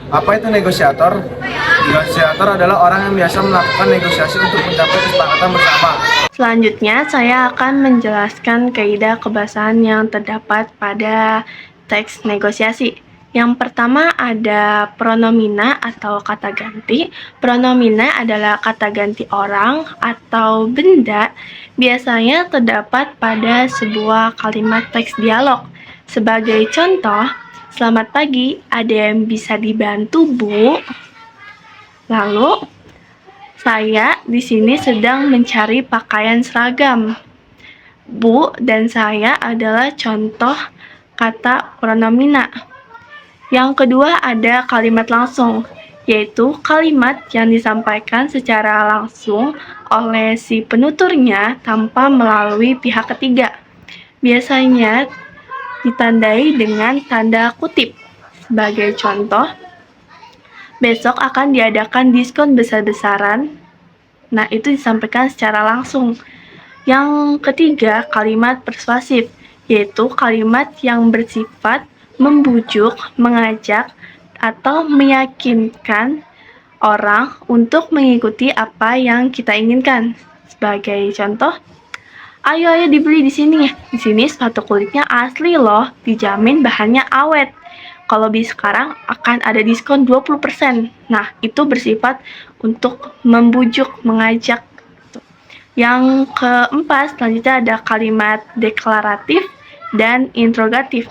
Apa itu negosiator? Negosiator adalah orang yang biasa melakukan negosiasi untuk mencapai kesepakatan bersama. Selanjutnya, saya akan menjelaskan kaidah kebahasaan yang terdapat pada teks negosiasi. Yang pertama ada pronomina atau kata ganti. Pronomina adalah kata ganti orang atau benda, biasanya terdapat pada sebuah kalimat teks dialog. Sebagai contoh, selamat pagi, ada yang bisa dibantu, Bu? Lalu, saya di sini sedang mencari pakaian seragam. Bu dan saya adalah contoh kata pronomina. Yang kedua ada kalimat langsung, yaitu kalimat yang disampaikan secara langsung oleh si penuturnya tanpa melalui pihak ketiga. Biasanya ditandai dengan tanda kutip. Sebagai contoh, besok akan diadakan diskon besar-besaran. Nah, itu disampaikan secara langsung. Yang ketiga, kalimat persuasif, yaitu kalimat yang bersifat membujuk, mengajak, atau meyakinkan orang untuk mengikuti apa yang kita inginkan. Sebagai contoh, ayo dibeli di sini. Di sini sepatu kulitnya asli loh, dijamin bahannya awet. Kalau beli sekarang akan ada diskon 20%. Nah, itu bersifat untuk membujuk, mengajak. Yang keempat, selanjutnya ada kalimat deklaratif dan interrogatif.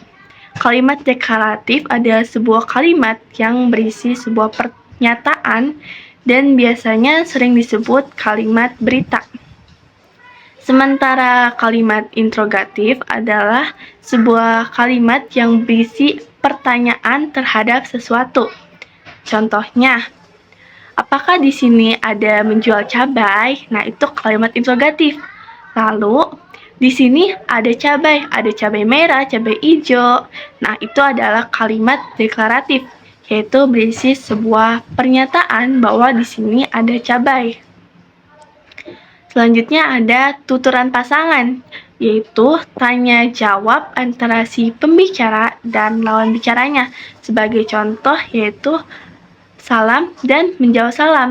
Kalimat deklaratif adalah sebuah kalimat yang berisi sebuah pernyataan dan biasanya sering disebut kalimat berita. Sementara kalimat interrogatif adalah sebuah kalimat yang berisi pertanyaan terhadap sesuatu. Contohnya, apakah di sini ada menjual cabai? Nah, itu kalimat interrogatif. Lalu, di sini ada cabai merah, cabai hijau. Nah, itu adalah kalimat deklaratif, yaitu berisi sebuah pernyataan bahwa di sini ada cabai. Selanjutnya ada tuturan pasangan, yaitu tanya jawab antara si pembicara dan lawan bicaranya. Sebagai contoh yaitu salam dan menjawab salam.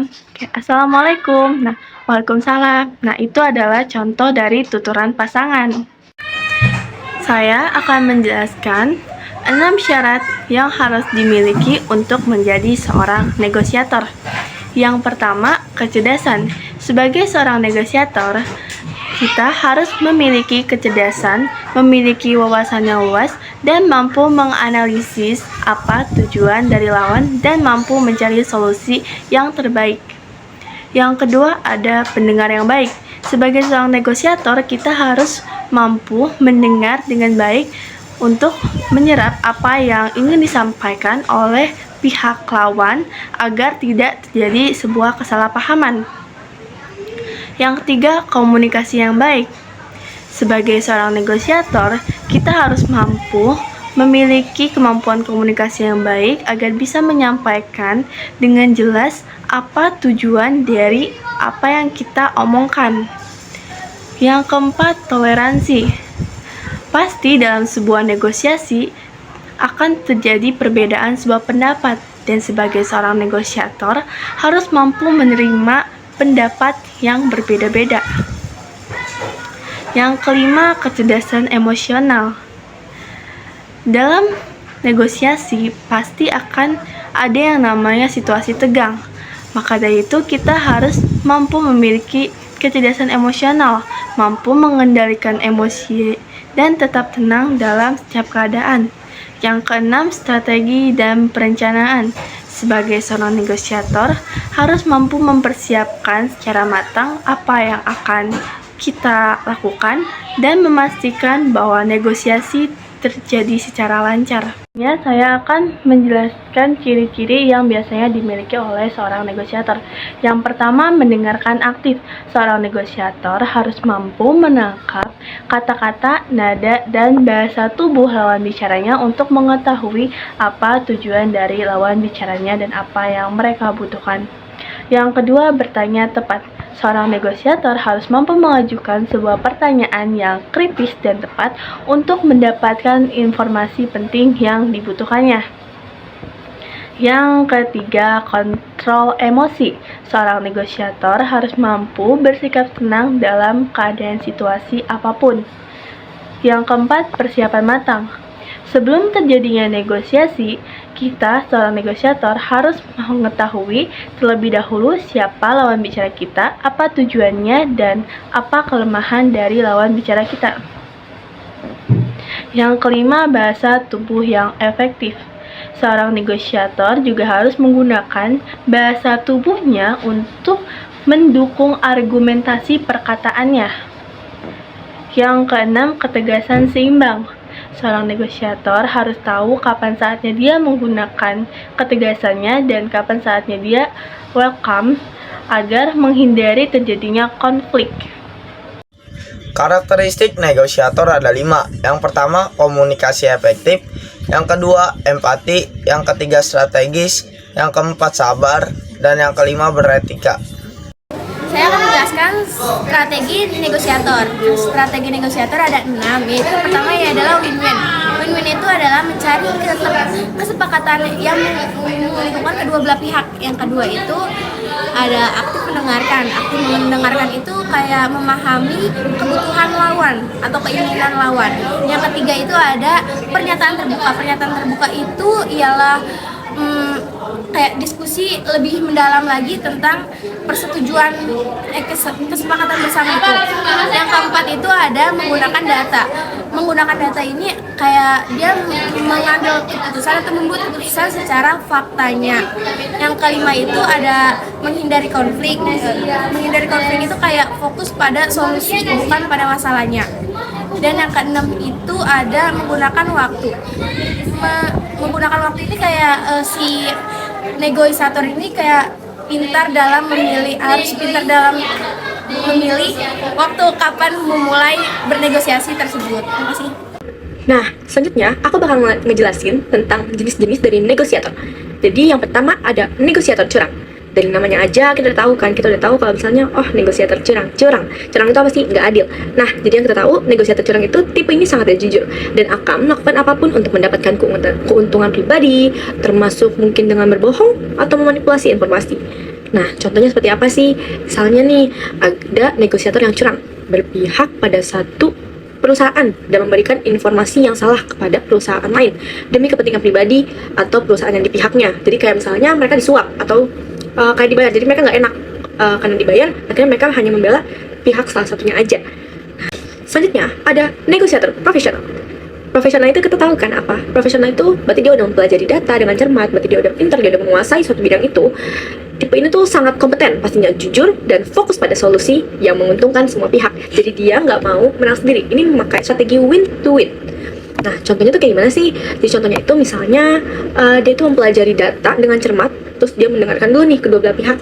Assalamualaikum. Nah, waalaikumsalam. Nah, itu adalah contoh dari tuturan pasangan. Saya akan menjelaskan 6 syarat yang harus dimiliki untuk menjadi seorang negosiator. Yang pertama, kecerdasan. Sebagai seorang negosiator, kita harus memiliki kecerdasan, memiliki wawasan yang luas, dan mampu menganalisis apa tujuan dari lawan dan mampu mencari solusi yang terbaik. Yang kedua, ada pendengar yang baik. Sebagai seorang negosiator, kita harus mampu mendengar dengan baik untuk menyerap apa yang ingin disampaikan oleh pihak lawan agar tidak terjadi sebuah kesalahpahaman. Yang ketiga, komunikasi yang baik. Sebagai seorang negosiator, kita harus mampu memiliki kemampuan komunikasi yang baik agar bisa menyampaikan dengan jelas apa tujuan dari apa yang kita omongkan. Yang keempat, toleransi. Pasti dalam sebuah negosiasi akan terjadi perbedaan sebuah pendapat, dan sebagai seorang negosiator harus mampu menerima pendapat yang berbeda-beda. Yang kelima, kecerdasan emosional. Dalam negosiasi pasti akan ada yang namanya situasi tegang. Maka dari itu kita harus mampu memiliki kecerdasan emosional, mampu mengendalikan emosi dan tetap tenang dalam setiap keadaan. Yang keenam, strategi dan perencanaan. Sebagai seorang negosiator harus mampu mempersiapkan secara matang apa yang akan kita lakukan dan memastikan bahwa negosiasi terjadi secara lancar. Ya, saya akan menjelaskan ciri-ciri yang biasanya dimiliki oleh seorang negosiator. Yang pertama, mendengarkan aktif. Seorang negosiator harus mampu menangkap kata-kata, nada, dan bahasa tubuh lawan bicaranya untuk mengetahui apa tujuan dari lawan bicaranya dan apa yang mereka butuhkan. Yang kedua, bertanya tepat. Seorang negosiator harus mampu mengajukan sebuah pertanyaan yang kritis dan tepat untuk mendapatkan informasi penting yang dibutuhkannya. Yang ketiga, kontrol emosi. Seorang negosiator harus mampu bersikap tenang dalam keadaan situasi apapun. Yang keempat, persiapan matang. Sebelum terjadinya negosiasi, kita seorang negosiator harus mengetahui terlebih dahulu siapa lawan bicara kita, apa tujuannya, dan apa kelemahan dari lawan bicara kita. Yang kelima, bahasa tubuh yang efektif. Seorang negosiator juga harus menggunakan bahasa tubuhnya untuk mendukung argumentasi perkataannya. Yang keenam, ketegasan seimbang. Seorang negosiator harus tahu kapan saatnya dia menggunakan ketegasannya dan kapan saatnya dia welcome agar menghindari terjadinya konflik. Karakteristik negosiator ada 5. Yang pertama, komunikasi efektif. Yang kedua, empati. Yang ketiga, strategis. Yang keempat, sabar. Dan yang kelima, beretika. Saya akan menjelaskan strategi negosiator. Strategi negosiator ada 6, yaitu pertama adalah win-win. Win-win itu adalah mencari kesepakatan yang menguntungkan kedua belah pihak. Yang kedua itu ada aktif mendengarkan. Aktif mendengarkan itu kayak memahami kebutuhan lawan atau keinginan lawan. Yang ketiga itu ada pernyataan terbuka. Pernyataan terbuka itu ialah kayak diskusi lebih mendalam lagi tentang persetujuan kesepakatan bersama itu. Yang keempat itu ada menggunakan data. Menggunakan data ini kayak dia mengambil keputusan atau membuat keputusan secara faktanya. Yang kelima itu ada menghindari konflik. Menghindari konflik itu kayak fokus pada solusi bukan pada masalahnya. Dan yang keenam itu ada menggunakan waktu. Menggunakan waktu ini kayak si negosiator ini kayak pintar dalam memilih, harus pintar dalam memilih waktu kapan memulai bernegosiasi tersebut. Terima kasih. Nah, selanjutnya aku bakal ngejelasin tentang jenis-jenis dari negosiator. Jadi yang pertama ada negosiator curang. Dari namanya aja kita udah tahu kan, kita udah tahu kalau misalnya negosiator curang itu apa sih? Nggak adil. Nah, jadi yang kita tahu negosiator curang itu tipe ini sangat tidak jujur dan akan melakukan apapun untuk mendapatkan keuntungan pribadi, termasuk mungkin dengan berbohong atau memanipulasi informasi. Nah, contohnya seperti apa sih? Misalnya nih, ada negosiator yang curang, berpihak pada satu perusahaan dan memberikan informasi yang salah kepada perusahaan lain demi kepentingan pribadi atau perusahaan yang dipihaknya. Jadi kayak misalnya mereka disuap atau kayak dibayar, jadi mereka nggak enak karena dibayar, akhirnya mereka hanya membela pihak salah satunya aja. Selanjutnya ada negosiator profesional. Profesional itu kita tahu kan apa? Profesional itu berarti dia udah mempelajari data dengan cermat, berarti dia udah pintar, dia udah menguasai suatu bidang itu. Tipe ini tuh sangat kompeten, pastinya jujur dan fokus pada solusi yang menguntungkan semua pihak. Jadi dia nggak mau menang sendiri. Ini memakai strategi win to win. Nah, contohnya tuh kayak gimana sih? Jadi contohnya itu misalnya dia tuh mempelajari data dengan cermat, terus dia mendengarkan dulu nih kedua belah pihak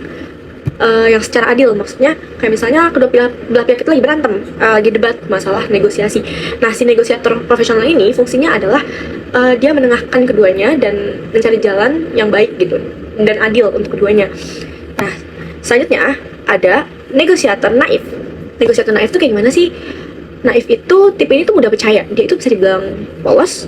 yang secara adil. Maksudnya kayak misalnya kedua belah pihak itu lagi berantem, lagi debat masalah negosiasi. Nah, si negosiator profesional ini fungsinya adalah dia menengahkan keduanya dan mencari jalan yang baik gitu dan adil untuk keduanya. Nah, selanjutnya ada negosiator naif. Negosiator naif itu kayak gimana sih? Naif itu tipe ini tuh mudah percaya. Dia itu bisa dibilang polos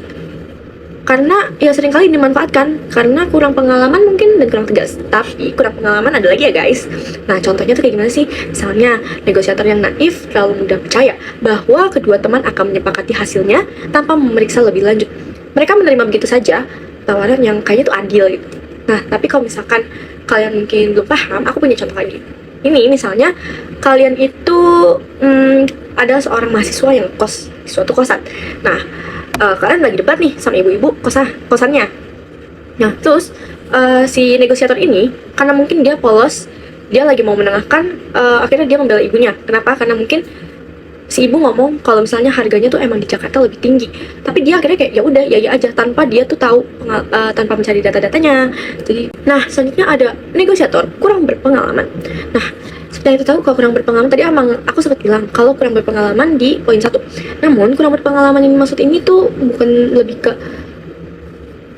karena ya seringkali dimanfaatkan karena kurang pengalaman mungkin dan kurang tegas. Tapi kurang pengalaman ada lagi ya guys. Nah, contohnya tuh kayak gimana sih? Misalnya negosiator yang naif terlalu mudah percaya bahwa kedua teman akan menyepakati hasilnya tanpa memeriksa lebih lanjut. Mereka menerima begitu saja tawaran yang kayaknya tuh adil gitu. Nah, tapi kalau misalkan kalian mungkin belum paham, aku punya contoh lagi. Ini misalnya kalian itu ada seorang mahasiswa yang kos di suatu kosan. Nah, kalian lagi debat nih sama ibu-ibu kosannya. Nah, terus si negosiator ini karena mungkin dia polos, dia lagi mau menengahkan, akhirnya dia membela ibunya. Kenapa? Karena mungkin si ibu ngomong kalau misalnya harganya tuh emang di Jakarta lebih tinggi, tapi dia akhirnya kayak ya udah ya aja tanpa dia tuh tahu tanpa mencari data-datanya. Jadi, nah selanjutnya ada negosiator kurang berpengalaman. Nah, seperti yang kita tahu kalau kurang berpengalaman tadi emang aku sempat bilang kalau kurang berpengalaman di poin 1. Namun kurang berpengalaman yang maksud ini tuh bukan lebih ke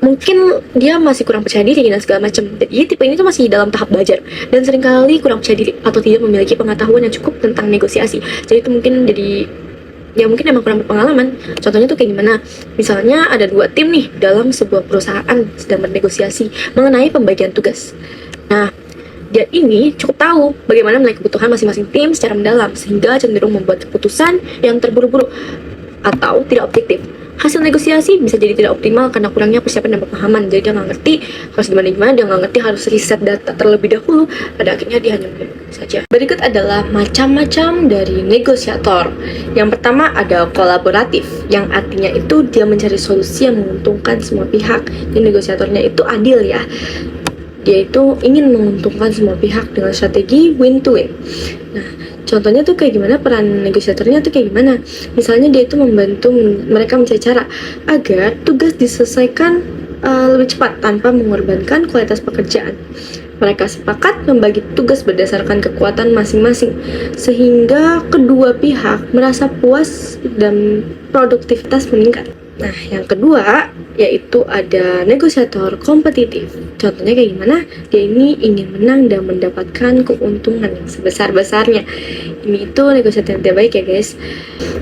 mungkin dia masih kurang percaya diri dan segala macam. Jadi tipe ini tuh masih dalam tahap belajar dan seringkali kurang percaya diri atau tidak memiliki pengetahuan yang cukup tentang negosiasi. Jadi itu mungkin jadi ya mungkin emang kurang berpengalaman. Contohnya tuh kayak gimana? Misalnya ada 2 tim nih dalam sebuah perusahaan sedang bernegosiasi mengenai pembagian tugas. Nah, dia ini cukup tahu bagaimana menilai kebutuhan masing-masing tim secara mendalam sehingga cenderung membuat keputusan yang terburu-buru atau tidak objektif. Hasil negosiasi bisa jadi tidak optimal karena kurangnya persiapan dan pemahaman. Jadi dia nggak ngerti harus gimana, dia nggak ngerti harus riset data terlebih dahulu. Pada akhirnya dia hanya menunggu saja. Berikut adalah macam-macam dari negosiator. Yang pertama ada kolaboratif, yang artinya itu dia mencari solusi yang menguntungkan semua pihak. Jadi negosiatornya itu adil ya. Dia itu ingin menguntungkan semua pihak dengan strategi win to win. Nah, contohnya tuh kayak gimana, peran negosiatornya tuh kayak gimana? Misalnya dia itu membantu mereka mencari cara agar tugas diselesaikan lebih cepat tanpa mengorbankan kualitas pekerjaan. Mereka sepakat membagi tugas berdasarkan kekuatan masing-masing sehingga kedua pihak merasa puas dan produktivitas meningkat. Nah, yang kedua yaitu ada negosiator kompetitif. Contohnya kayak gimana? Dia ini ingin menang dan mendapatkan keuntungan yang sebesar-besarnya. Ini itu negosiator yang terbaik ya guys.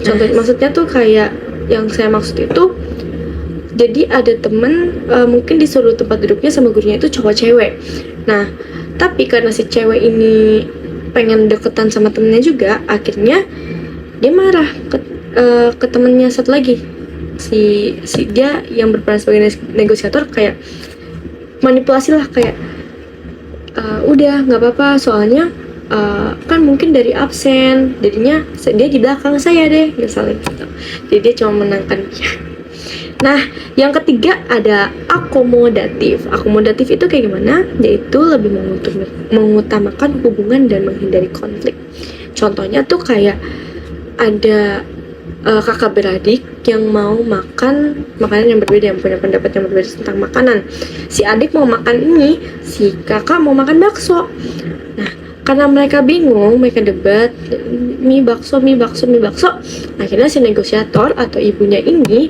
Contohnya maksudnya tuh kayak yang saya maksud itu, jadi ada temen mungkin disuruh tempat duduknya sama gurunya itu cowok cewek. Nah, tapi karena si cewek ini pengen deketan sama temennya juga, akhirnya dia marah ke temennya satu lagi. Si dia yang berperan sebagai negosiator kayak manipulasi lah, kayak udah nggak apa-apa soalnya kan mungkin dari absen, jadinya dia di belakang saya deh misalnya gitu. Jadi dia cuma menangkan dia. Nah, yang ketiga ada akomodatif. Akomodatif itu kayak gimana? Yaitu lebih mengutamakan hubungan dan menghindari konflik. Contohnya tuh kayak ada kakak beradik yang mau makan makanan yang berbeda, yang punya pendapat yang berbeda tentang makanan. Si adik mau makan ini, si kakak mau makan bakso. Nah, karena mereka bingung, mereka debat mie bakso. Akhirnya si negosiator atau ibunya ini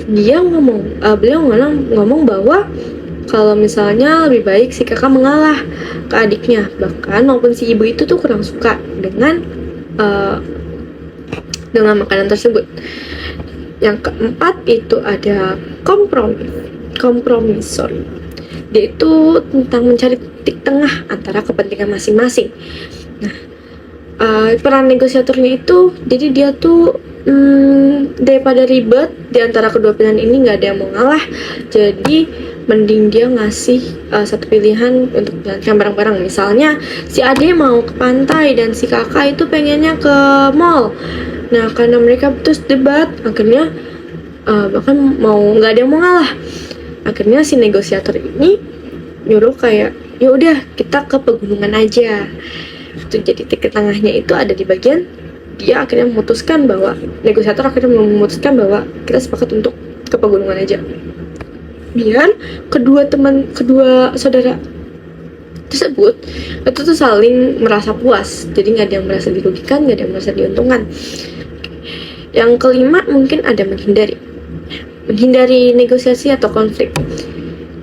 beliau ngomong bahwa kalau misalnya lebih baik si kakak mengalah ke adiknya, bahkan maupun si ibu itu tuh kurang suka dengan makanan tersebut. Yang keempat itu ada kompromi. Dia itu tentang mencari titik tengah antara kepentingan masing-masing. Nah, peran negosiatornya itu, jadi dia tuh daripada ribet di antara kedua pilihan ini, nggak ada yang mau ngalah, jadi mending dia ngasih satu pilihan untuk jalankan bareng-bareng. Misalnya si ade mau ke pantai dan si kakak itu pengennya ke mall. Nah, karena mereka terus debat, akhirnya bahkan nggak ada yang mau ngalah. Akhirnya si negosiator ini nyuruh kayak, ya udah kita ke pegunungan aja. Itu jadi titik tengahnya itu ada di bagian dia akhirnya memutuskan bahwa kita sepakat untuk ke pegunungan aja. Biar kedua saudara tersebut itu tuh saling merasa puas. Jadi nggak ada yang merasa dirugikan, nggak ada yang merasa diuntungkan. Yang kelima mungkin ada menghindari negosiasi atau konflik.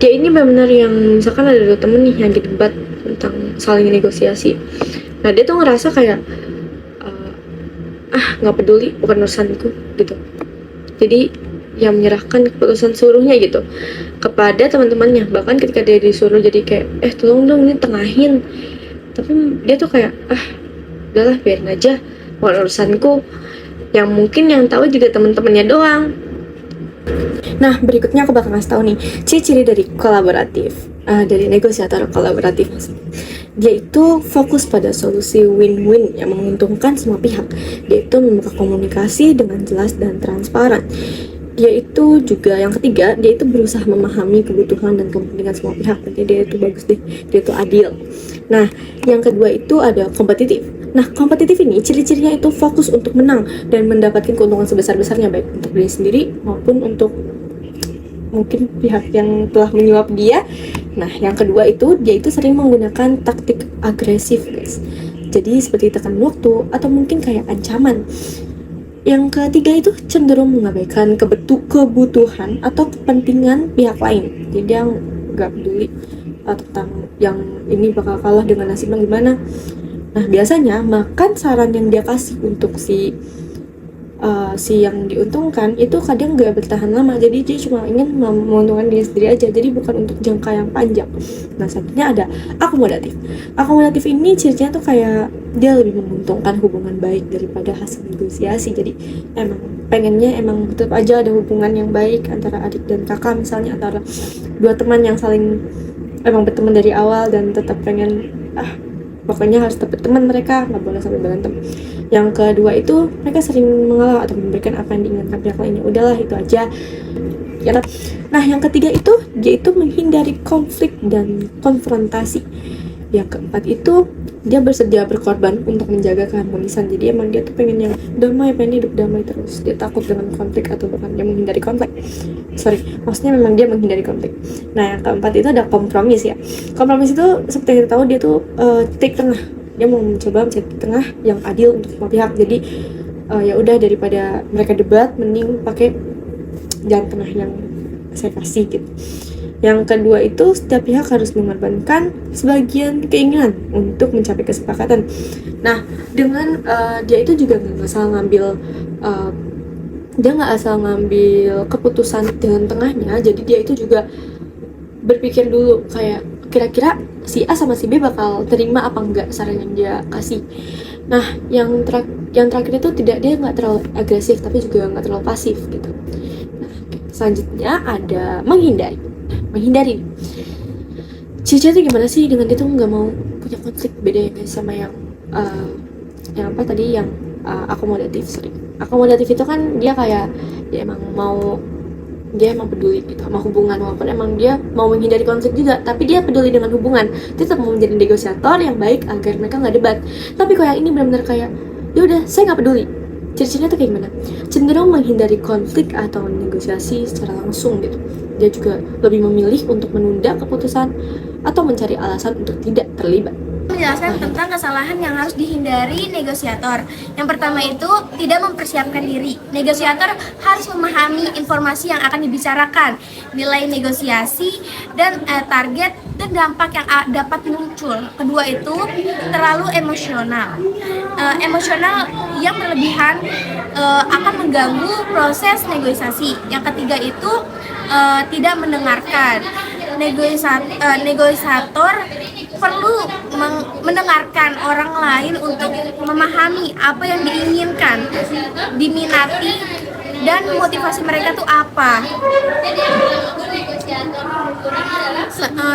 Dia ini benar-benar yang misalkan ada 2 temen nih yang debat tentang saling negosiasi. Nah, dia tuh ngerasa kayak nggak peduli, bukan urusanku gitu. Jadi yang menyerahkan keputusan seluruhnya gitu kepada teman-temannya. Bahkan ketika dia disuruh jadi kayak tolong dong ini tengahin, tapi dia tuh kayak udahlah biarin aja, bukan urusanku. Yang mungkin yang tahu juga teman-temannya doang. Nah, berikutnya aku bakal ngasih tahu nih ciri-ciri dari kolaboratif, dari negosiator kolaboratif. Dia itu fokus pada solusi win-win yang menguntungkan semua pihak. Dia itu membuka komunikasi dengan jelas dan transparan. Dia itu juga yang ketiga, dia itu berusaha memahami kebutuhan dan kepentingan semua pihak. Jadi dia itu bagus deh, dia itu adil. Nah, yang kedua itu ada kompetitif. Nah, kompetitif ini ciri-cirinya itu fokus untuk menang dan mendapatkan keuntungan sebesar-besarnya, baik untuk diri sendiri maupun untuk mungkin pihak yang telah menyuap dia. Nah, yang kedua itu dia itu sering menggunakan taktik agresif, guys. Jadi seperti tekan waktu atau mungkin kayak ancaman. Yang ketiga itu cenderung mengabaikan kebutuhan atau kepentingan pihak lain. Jadi dia nggak peduli tentang yang ini bakal kalah dengan nasibnya gimana. Nah, biasanya makan saran yang dia kasih untuk si si yang diuntungkan itu kadang nggak bertahan lama, jadi dia cuma ingin menguntungkan diri sendiri aja, jadi bukan untuk jangka yang panjang. Nah, selanjutnya ada akomodatif. Akomodatif ini cirinya tuh kayak dia lebih menguntungkan hubungan baik daripada hasil negosiasi. Jadi emang tetap aja ada hubungan yang baik antara adik dan kakak, misalnya antara dua teman yang saling emang berteman dari awal dan tetap pengen pokoknya harus tetap teman, mereka nggak boleh sampai berantem. Yang kedua itu mereka sering mengalah atau memberikan apa yang diinginkan pihak lainnya, udahlah itu aja ya. Nah, yang ketiga itu dia itu menghindari konflik dan konfrontasi. Yang keempat itu dia bersedia berkorban untuk menjaga keharmonisan. Jadi emang dia tuh pengen yang damai, pengen hidup damai terus. Dia takut dengan konflik atau bahkan dia menghindari konflik. Maksudnya memang dia menghindari konflik. Nah, yang keempat itu ada kompromis ya. Kompromis itu seperti kita tahu dia tuh titik tengah. Dia mau mencoba mencari titik tengah yang adil untuk semua pihak. Jadi ya udah, daripada mereka debat, mending pakai jalan tengah yang saya kasih gitu. Yang kedua itu setiap pihak harus mengorbankan sebagian keinginan untuk mencapai kesepakatan. Nah, dengan dia itu juga nggak asal ngambil keputusan dengan tengahnya. Jadi dia itu juga berpikir dulu kayak kira-kira si A sama si B bakal terima apa enggak saran yang dia kasih. Nah, yang terakhir itu dia nggak terlalu agresif tapi juga nggak terlalu pasif gitu. Nah, selanjutnya ada menghindari. Cica tuh gimana sih dengan dia tuh nggak mau punya konflik, beda ya guys sama yang apa tadi, yang akomodatif. Akomodatif itu kan dia kayak dia emang peduli gitu sama hubungan, walaupun emang dia mau menghindari konflik juga, tapi dia peduli dengan hubungan, dia tetap mau menjadi negosiator yang baik agar mereka nggak debat. Tapi kalau yang ini benar-benar kayak ya udah saya nggak peduli. Ciri-cirinya tuh kayak gimana? Cenderung menghindari konflik atau negosiasi secara langsung gitu. Dia juga lebih memilih untuk menunda keputusan atau mencari alasan untuk tidak terlibat. Menjelaskan tentang kesalahan yang harus dihindari negosiator. Yang pertama itu tidak mempersiapkan diri. Negosiator harus memahami informasi yang akan dibicarakan, nilai negosiasi, dan target dan dampak yang dapat muncul. Kedua itu terlalu emosional. Emosional yang berlebihan akan mengganggu proses negosiasi. Yang ketiga itu tidak mendengarkan. Negosiator perlu mendengarkan orang lain untuk memahami apa yang diinginkan, diminati, dan motivasi mereka tuh apa.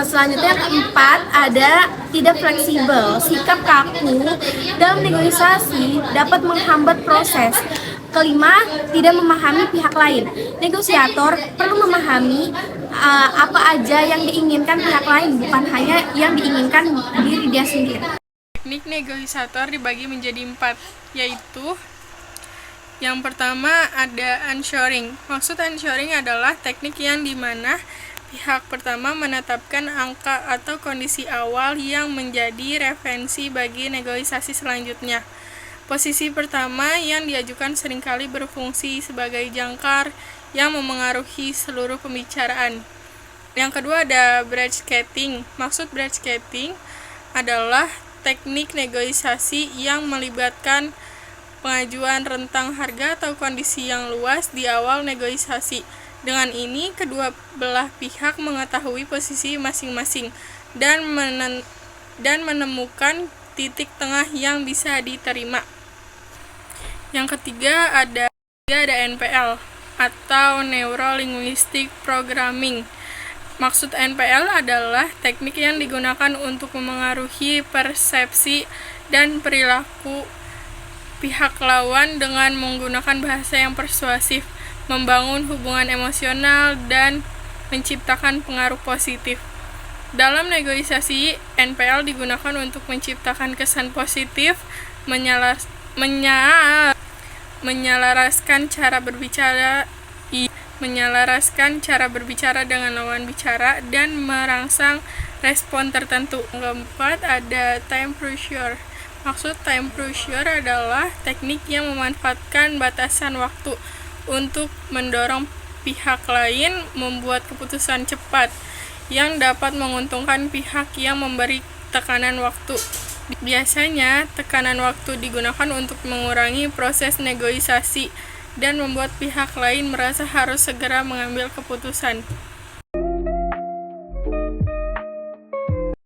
Selanjutnya keempat ada tidak fleksibel. Sikap kaku dalam negosiasi dapat menghambat proses. Kelima, tidak memahami pihak lain. Negosiator perlu memahami apa aja yang diinginkan pihak lain, bukan hanya yang diinginkan diri dia sendiri. Teknik negosiator dibagi menjadi 4, yaitu yang pertama ada anshoring. Maksud anshoring adalah teknik yang dimana pihak pertama menetapkan angka atau kondisi awal yang menjadi referensi bagi negosiasi selanjutnya. Posisi pertama yang diajukan seringkali berfungsi sebagai jangkar yang memengaruhi seluruh pembicaraan. Yang kedua ada bracketting. Maksud bracketting adalah teknik negosiasi yang melibatkan pengajuan rentang harga atau kondisi yang luas di awal negosiasi. Dengan ini, kedua belah pihak mengetahui posisi masing-masing dan menemukan titik tengah yang bisa diterima. Yang ketiga ada NPL atau Neuro Linguistic Programming. Maksud NPL adalah teknik yang digunakan untuk memengaruhi persepsi dan perilaku pihak lawan dengan menggunakan bahasa yang persuasif, membangun hubungan emosional, dan menciptakan pengaruh positif. Dalam negosiasi, NPL digunakan untuk menciptakan kesan positif, menyelaraskan cara berbicara dengan lawan bicara, dan merangsang respon tertentu. Yang keempat ada time pressure. Maksud time pressure adalah teknik yang memanfaatkan batasan waktu untuk mendorong pihak lain membuat keputusan cepat yang dapat menguntungkan pihak yang memberi tekanan waktu. Biasanya, tekanan waktu digunakan untuk mengurangi proses negosiasi dan membuat pihak lain merasa harus segera mengambil keputusan.